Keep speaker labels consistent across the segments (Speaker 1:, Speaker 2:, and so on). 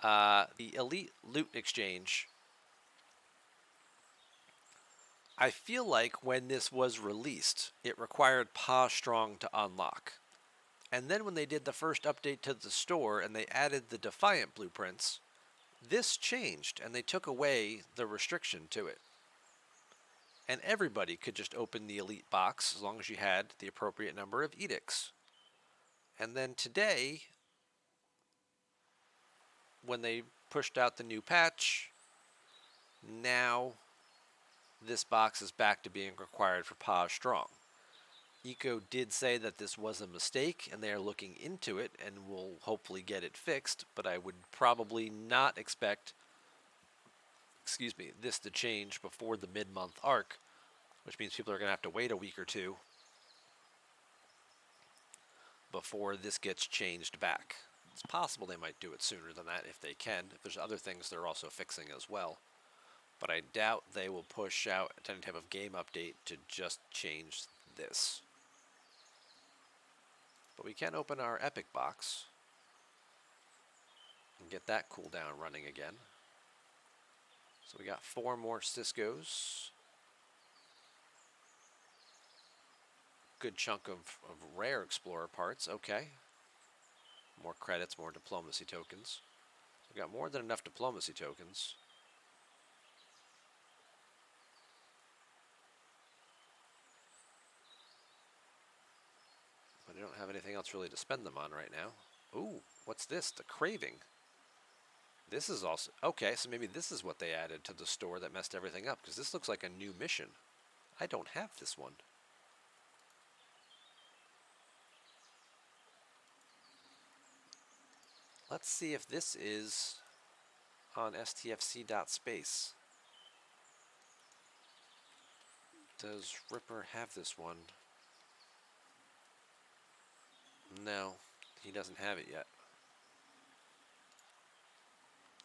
Speaker 1: The Elite Loot Exchange. I feel like when this was released, it required Paw Strong to unlock. And then when they did the first update to the store and they added the Defiant blueprints, this changed and they took away the restriction to it. And everybody could just open the Elite box as long as you had the appropriate number of edicts. And then today, when they pushed out the new patch, now this box is back to being required for Paw Strong. Eco did say that this was a mistake and they are looking into it and will hopefully get it fixed, but I would probably not expect, this to change before the mid-month arc, which means people are going to have to wait a week or two before this gets changed back. It's possible they might do it sooner than that if they can, if there's other things they're also fixing as well. But I doubt they will push out any type of game update to just change this. But we can open our Epic box and get that cooldown running again. So we got 4 more Ciscos. Good chunk of rare Explorer parts. Okay. More credits, more diplomacy tokens. We got more than enough diplomacy tokens. But I don't have anything else really to spend them on right now. Ooh, what's this? The Craving. This is also... Okay, so maybe this is what they added to the store that messed everything up, because this looks like a new mission. I don't have this one. Let's see if this is on stfc.space. Does Ripper have this one? No, he doesn't have it yet.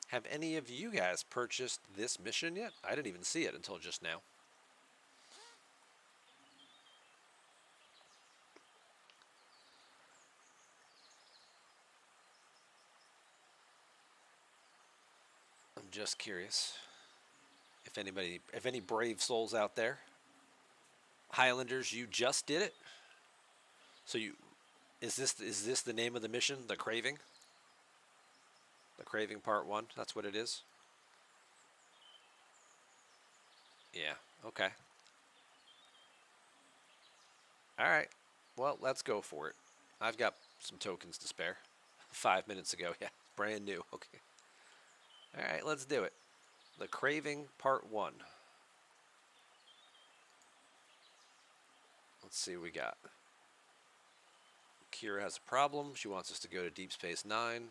Speaker 1: Have any of you guys purchased this mission yet? I didn't even see it until just now. I'm just curious if any brave souls out there, Highlanders, you just did it. So is this the name of the mission? The Craving. The Craving Part 1. That's what it is. Yeah. Okay. All right. Well, let's go for it. I've got some tokens to spare. 5 minutes ago. Yeah. Brand new. Okay. All right. Let's do it. The Craving Part 1. Let's see what we got. Kira has a problem. She wants us to go to Deep Space Nine.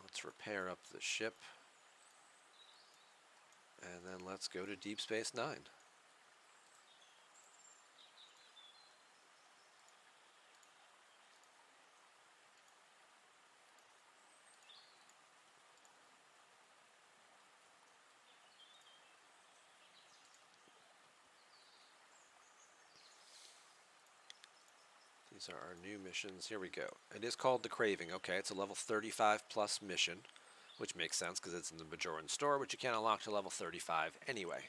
Speaker 1: Let's repair up the ship. And then let's go to Deep Space Nine. These are our new missions. Here we go. It is called the Craving. Okay, it's a level 35 plus mission, which makes sense because it's in the Bajoran store, which you can't unlock to level 35 anyway.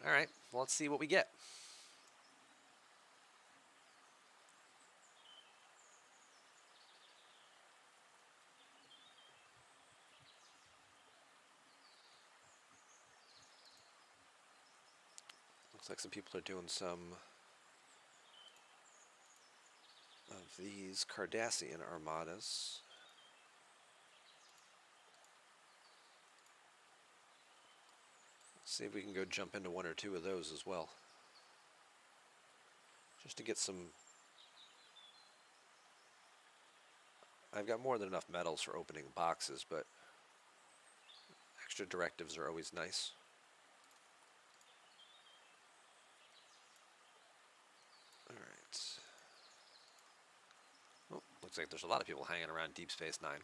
Speaker 1: All right, well, let's see what we get. Looks like some people are doing some of these Cardassian armadas. Let's see if we can go jump into 1 or 2 of those as well. Just to get some... I've got more than enough medals for opening boxes, but extra directives are always nice. Alright. Oh, looks like there's a lot of people hanging around Deep Space Nine.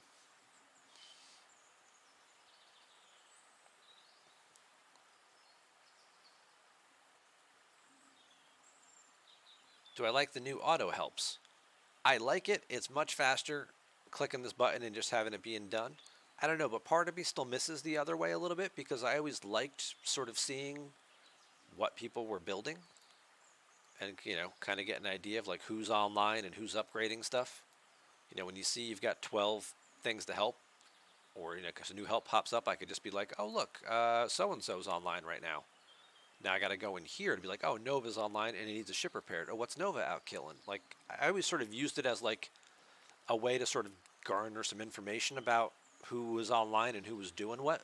Speaker 1: Do I like the new auto helps? I like it. It's much faster clicking this button and just having it being done. I don't know, but part of me still misses the other way a little bit because I always liked sort of seeing what people were building and, kind of get an idea of like who's online and who's upgrading stuff. When you see you've got 12 things to help, or, because a new help pops up, I could just be like, oh, look, so-and-so's online right now. Now I got to go in here and be like, oh, Nova's online and it needs a ship repaired. Oh, what's Nova out killing? Like, I always sort of used it as like a way to sort of garner some information about who was online and who was doing what.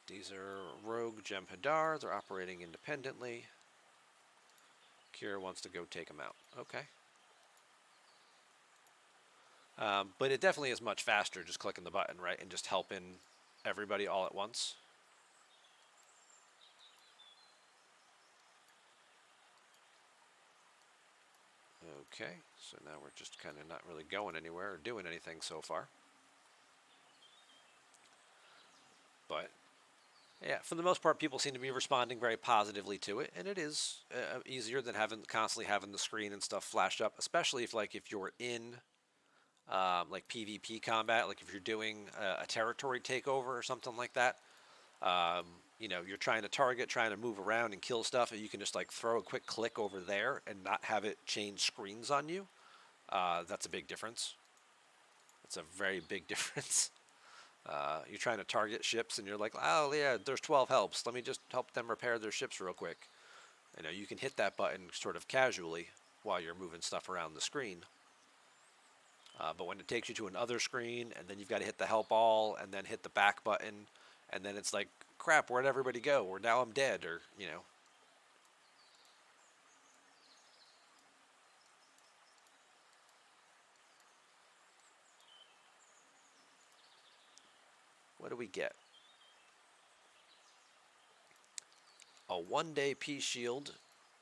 Speaker 1: These are Rogue Jem'Hadar. They're operating independently. Kira wants to go take them out. Okay. But it definitely is much faster just clicking the button, right? And just helping everybody all at once. Okay, so now we're just kind of not really going anywhere or doing anything so far. But yeah, for the most part, people seem to be responding very positively to it, and it is easier than constantly having the screen and stuff flash up, especially if you're in like PvP combat, like if you're doing a territory takeover or something like that. You're trying to target, trying to move around and kill stuff, and you can just like throw a quick click over there and not have it change screens on you. That's a big difference. It's a very big difference. You're trying to target ships, and you're like, oh yeah, there's 12 helps. Let me just help them repair their ships real quick. You can hit that button sort of casually while you're moving stuff around the screen. But when it takes you to another screen, and then you've got to hit the help all, and then hit the back button, and then it's like, crap, where'd everybody go? Or now I'm dead, or. What do we get? A 1-day peace shield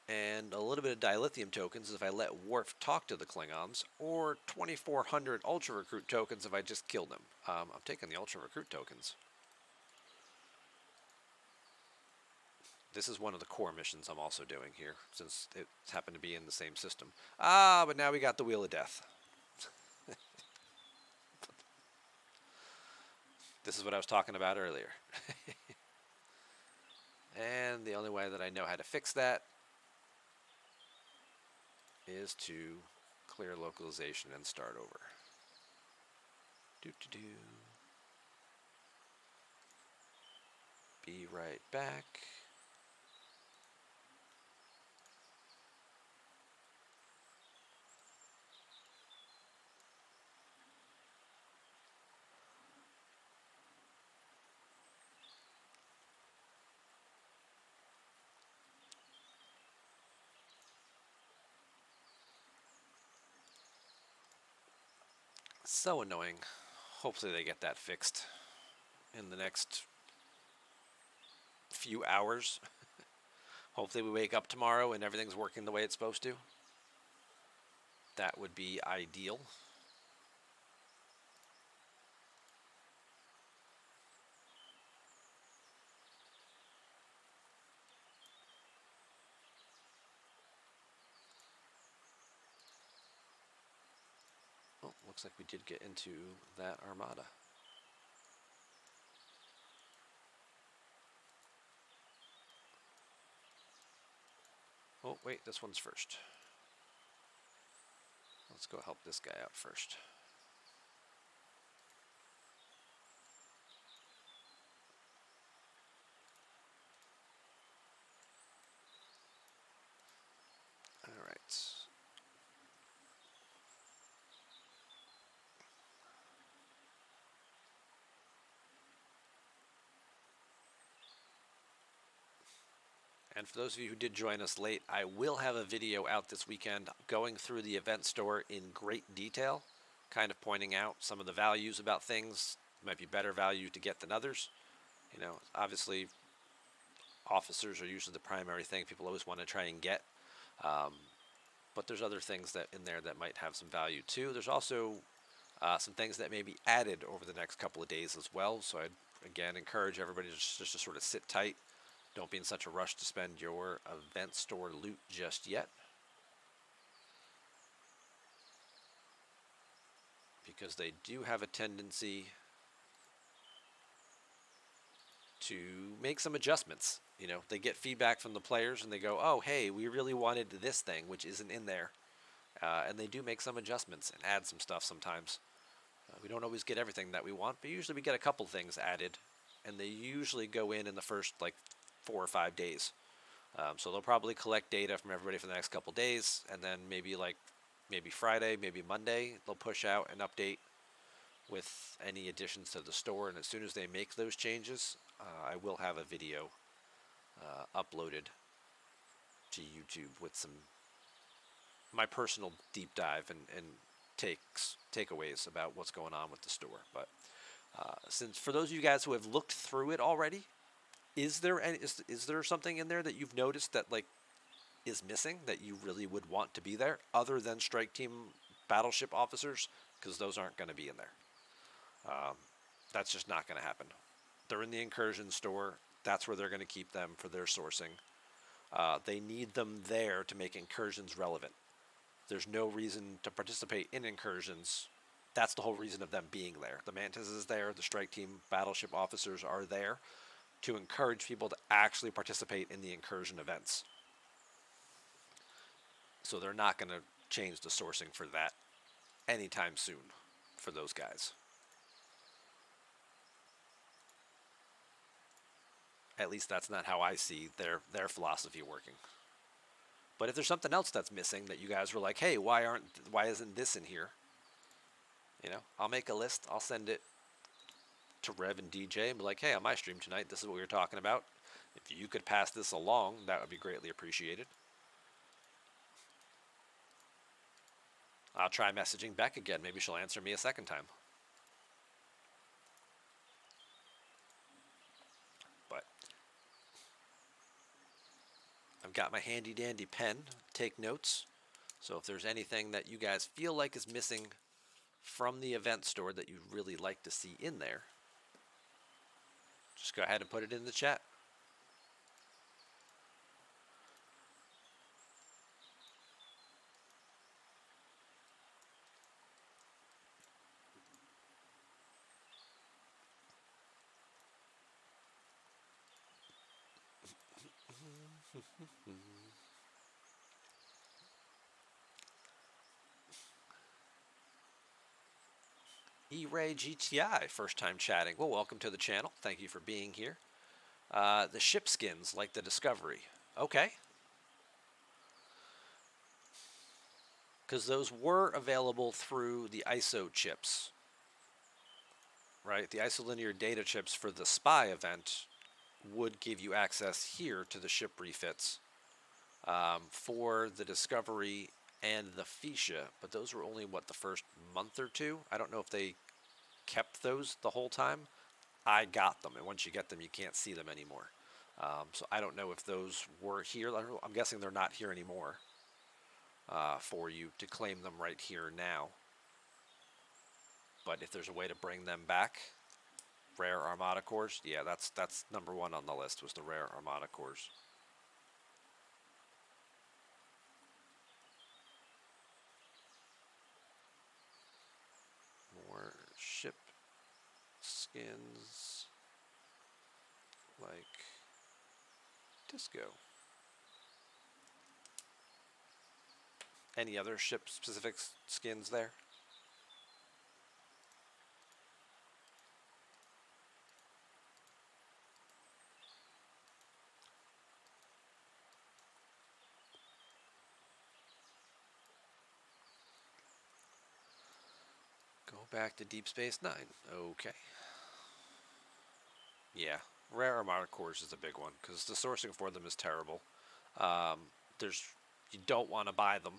Speaker 1: and a little bit of dilithium tokens if I let Worf talk to the Klingons, or 2,400 Ultra Recruit tokens if I just killed him. I'm taking the Ultra Recruit tokens. This is one of the core missions I'm also doing here, since it happened to be in the same system. But now we got the Wheel of Death. This is what I was talking about earlier. And the only way that I know how to fix that is to clear localization and start over. Do-do-do. Be right back. So annoying. Hopefully they get that fixed in the next few hours. Hopefully we wake up tomorrow and everything's working the way it's supposed to. That would be ideal. Oh, looks like we did get into that Armada. Oh, wait, this one's first. Let's go help this guy out first. All right. And for those of you who did join us late, I will have a video out this weekend going through the event store in great detail, kind of pointing out some of the values about things. Might be better value to get than others. Obviously, officers are usually the primary thing people always want to try and get. But there's other things that in there that might have some value too. There's also Some things that may be added over the next couple of days as well. So I'd again encourage everybody just to sort of sit tight. Don't be in such a rush to spend your event store loot just yet, because they do have a tendency to make some adjustments. You know, they get feedback from the players and they go, oh, hey, we really wanted this thing, which isn't in there. And they do make some adjustments and add some stuff sometimes. We don't always get everything that we want, but usually we get a couple things added, and they usually go in the first like 4 or 5 days. So they'll probably collect data from everybody for the next couple days, and then maybe Friday, maybe Monday, they'll push out an update with any additions to the store. And as soon as they make those changes, I will have a video uploaded to YouTube with some my personal deep dive and takeaways about what's going on with the store. But since for those of you guys who have looked through it already, is there something in there that you've noticed that like is missing that you really would want to be there, other than strike team battleship officers? Because those aren't going to be in there. That's just not going to happen. They're in the incursion store. That's where they're going to keep them for their sourcing. They need them there to make incursions relevant. There's no reason to participate in incursions. That's the whole reason of them being there. The Mantis is there. The strike team battleship officers are there to encourage people to actually participate in the incursion events. So they're not going to change the sourcing for that anytime soon for those guys. At least that's not how I see their philosophy working. But if there's something else that's missing that you guys were like, hey, why isn't this in here? You know, I'll make a list. I'll send it to Rev and DJ and be like, hey, on my stream tonight, this is what we were talking about. If you could pass this along, that would be greatly appreciated. I'll try messaging Beck again. Maybe she'll answer me a second time. But I've got my handy dandy pen, take notes. So if there's anything that you guys feel like is missing from the event store that you'd really like to see in there, just go ahead and put it in the chat. E-Ray GTI, first time chatting. Well, welcome to the channel. Thank you for being here. The ship skins, like the Discovery. Okay. Because those were available through the ISO chips. Right? The isolinear data chips for the Spy event would give you access here to the ship refits for the Discovery and the Fuchsia, but those were only, what, the first month or two? I don't know if they kept those the whole time. I got them, and once you get them, you can't see them anymore. So I don't know if those were here. I'm guessing they're not here anymore for you to claim them right here now. But if there's a way to bring them back, rare Armada cores, yeah, that's number one on the list, was the rare Armada cores. More ship skins like Disco. Any other ship specific skins there? Go back to Deep Space Nine. Okay. Yeah, rare Armada cores is a big one because the sourcing for them is terrible. You don't want to buy them.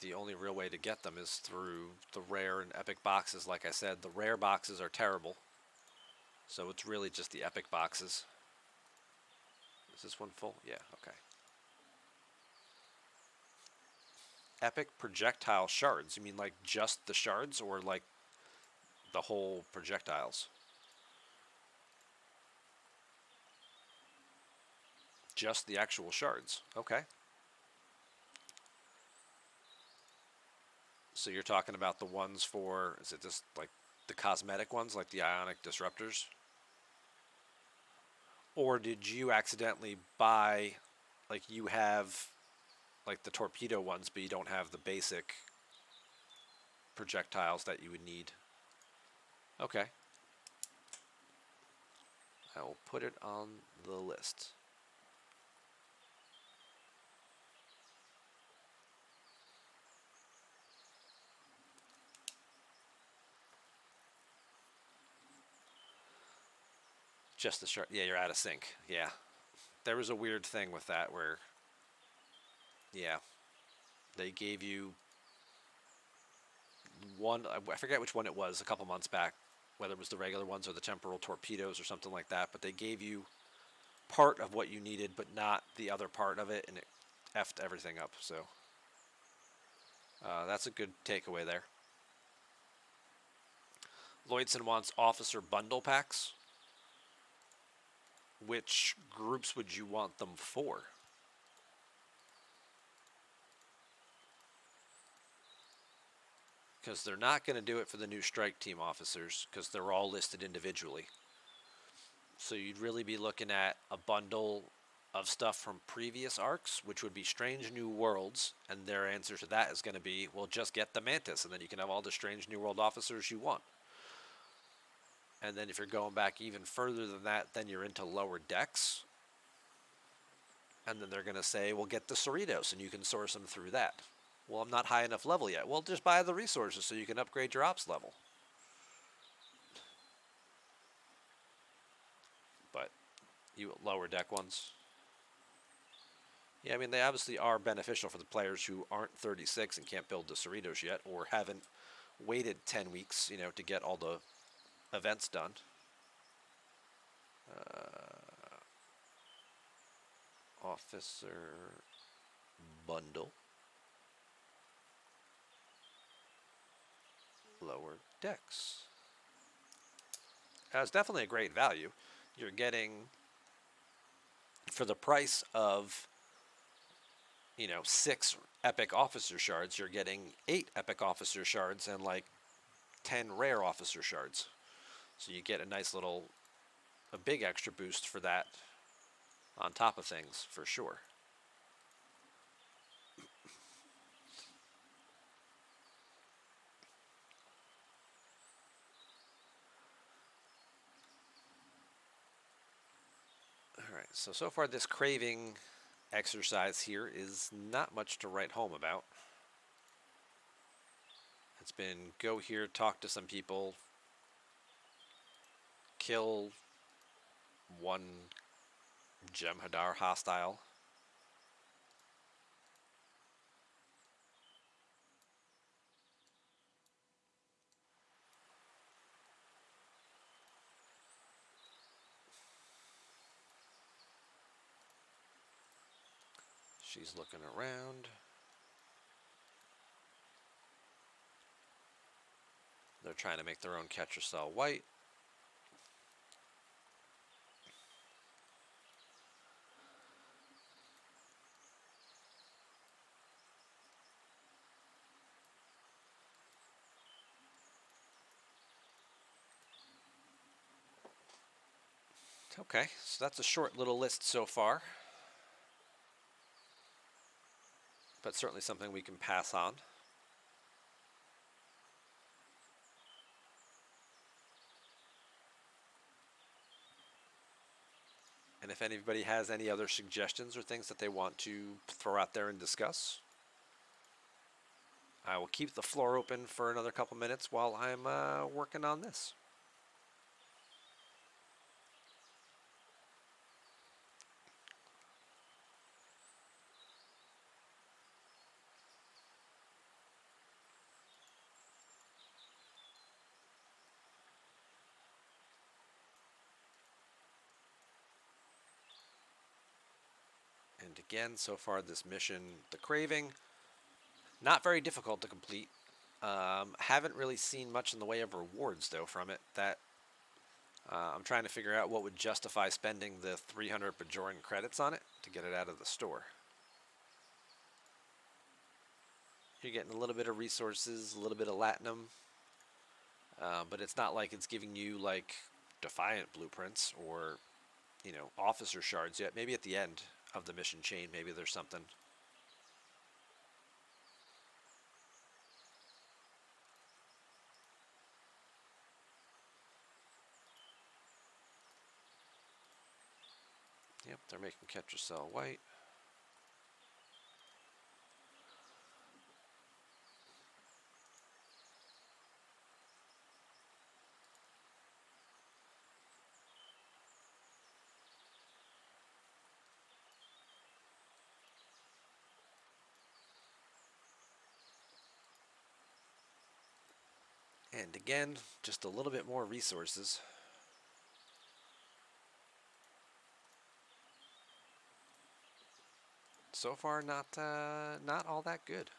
Speaker 1: The only real way to get them is through the rare and epic boxes. Like I said, the rare boxes are terrible. So it's really just the epic boxes. Is this one full? Yeah, okay. epic projectile shards. You mean like just the shards or like the whole projectiles? Just the actual shards. Okay. So you're talking about the ones for, is it just like the cosmetic ones, like the ionic disruptors? Or did you accidentally buy, like you have like the torpedo ones, but you don't have the basic projectiles that you would need? Okay. I will put it on the list. Just the shard. Yeah, you're out of sync. Yeah. There was a weird thing with that where, yeah, they gave you one, I forget which one it was a couple months back, whether it was the regular ones or the temporal torpedoes or something like that, but they gave you part of what you needed, but not the other part of it, and it effed everything up. So that's a good takeaway there. Lloydson wants officer bundle packs. Which groups would you want them for? Because they're not going to do it for the new strike team officers because they're all listed individually. So you'd really be looking at a bundle of stuff from previous arcs, which would be Strange New Worlds, and their answer to that is going to be, well, just get the Mantis, and then you can have all the Strange New World officers you want. And then if you're going back even further than that, then you're into lower decks. And then they're going to say, well, get the Cerritos, and you can source them through that. Well, I'm not high enough level yet. Well, just buy the resources so you can upgrade your ops level. But you lower deck ones. Yeah, I mean, they obviously are beneficial for the players who aren't 36 and can't build the Cerritos yet, or haven't waited 10 weeks, you know, to get all the events done. Officer bundle. Lower decks. It's definitely a great value. You're getting, for the price of, you know, 6 epic officer shards, you're getting 8 epic officer shards and like 10 rare officer shards. So you get a nice little, a big extra boost for that on top of things, for sure. Alright, so far this craving exercise here is not much to write home about. It's been go here, talk to some people, kill one Jem'Hadar hostile. She's looking around. They're trying to make their own catcher cell white. Okay, so that's a short little list so far, but certainly something we can pass on. And if anybody has any other suggestions or things that they want to throw out there and discuss, I will keep the floor open for another couple minutes while I'm working on this. And again, so far this mission, the Craving, Not very difficult to complete. Haven't really seen much in the way of rewards though from it. That I'm trying to figure out what would justify spending the 300 Bajoran credits on it to get it out of the store. You're getting a little bit of resources, a little bit of latinum, but it's not like it's giving you like Defiant blueprints or officer shards yet. Maybe at the end of the mission chain, maybe there's something. Yep, they're making Ketracel white. And again, just a little bit more resources. So far, not all that good.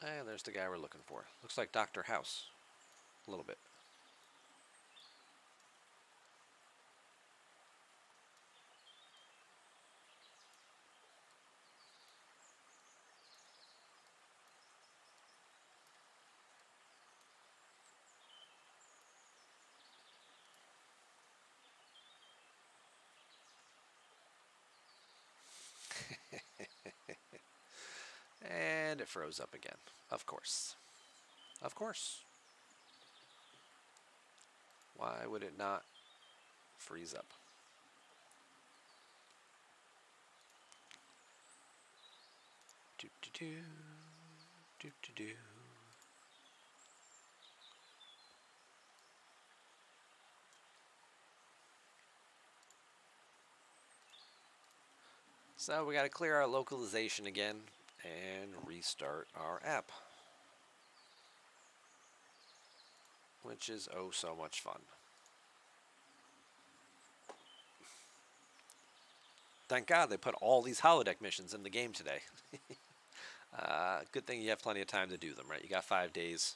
Speaker 1: And there's the guy we're looking for. Looks like Dr. House. A little bit. And it froze up again. Of course. Of course. Why would it not freeze up? Do do do. Do do do. So we got to clear our localization again and restart our app, which is oh so much fun. Thank God they put all these holodeck missions in the game today. Good thing you have plenty of time to do them, right? You got 5 days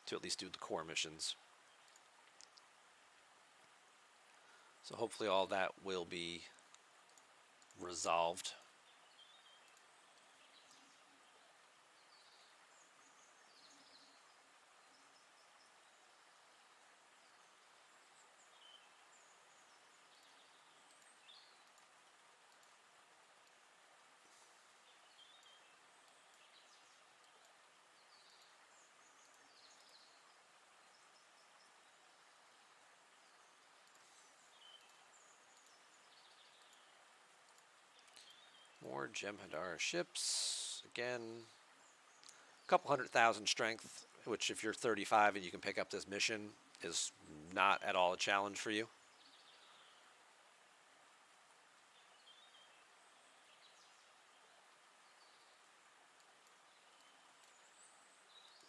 Speaker 1: to at least do the core missions. So hopefully all that will be resolved. More Jem'Hadar ships. Again, a couple 100,000 strength, which if you're 35 and you can pick up this mission is not at all a challenge for you.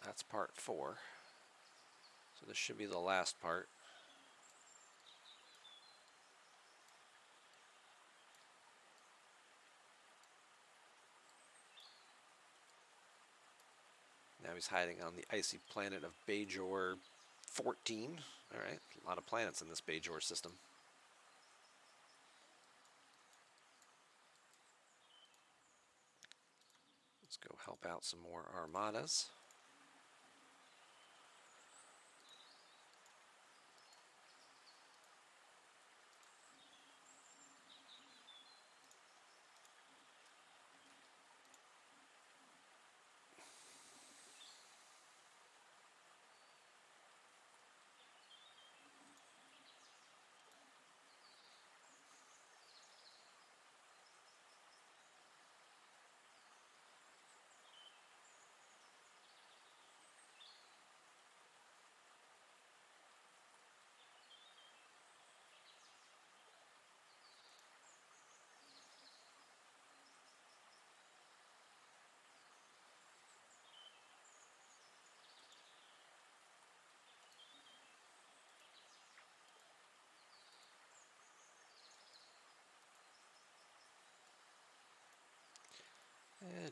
Speaker 1: That's part 4. So this should be the last part. Now he's hiding on the icy planet of Bajor 14. All right, a lot of planets in this Bajor system. Let's go help out some more armadas.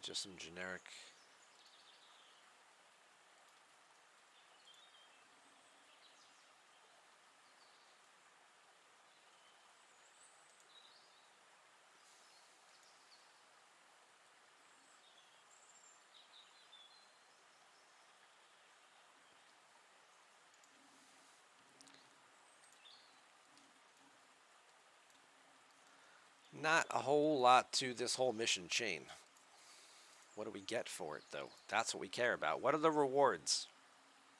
Speaker 1: Just some generic. Not a whole lot to this whole mission chain. What do we get for it, though? That's what we care about. What are the rewards?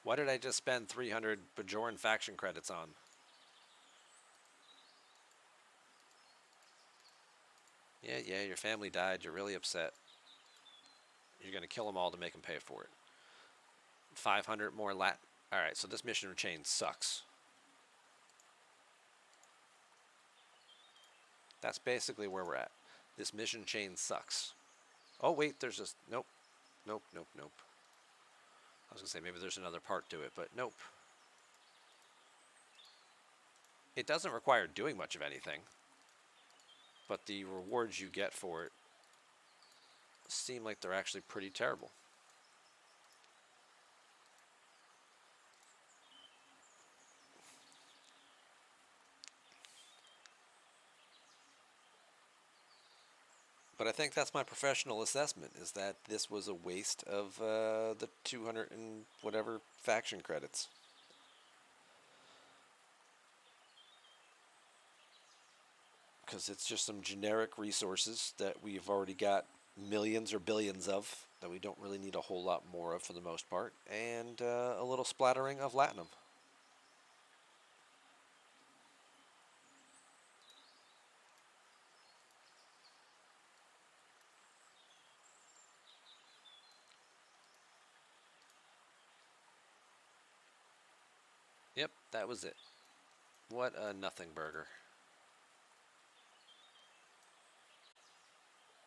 Speaker 1: What did I just spend 300 Bajoran faction credits on? Yeah, your family died. You're really upset. You're going to kill them all to make them pay for it. 500 more lat. Alright, so this mission chain sucks. That's basically where we're at. This mission chain sucks. Oh, wait, there's just. Nope. Nope. I was going to say maybe there's another part to it, but nope. It doesn't require doing much of anything, but the rewards you get for it seem like they're actually pretty terrible. But I think that's my professional assessment, is that this was a waste of the 200 and whatever faction credits. Because it's just some generic resources that we've already got millions or billions of, that we don't really need a whole lot more of for the most part, and a little splattering of latinum. Yep, that was it. What a nothing burger.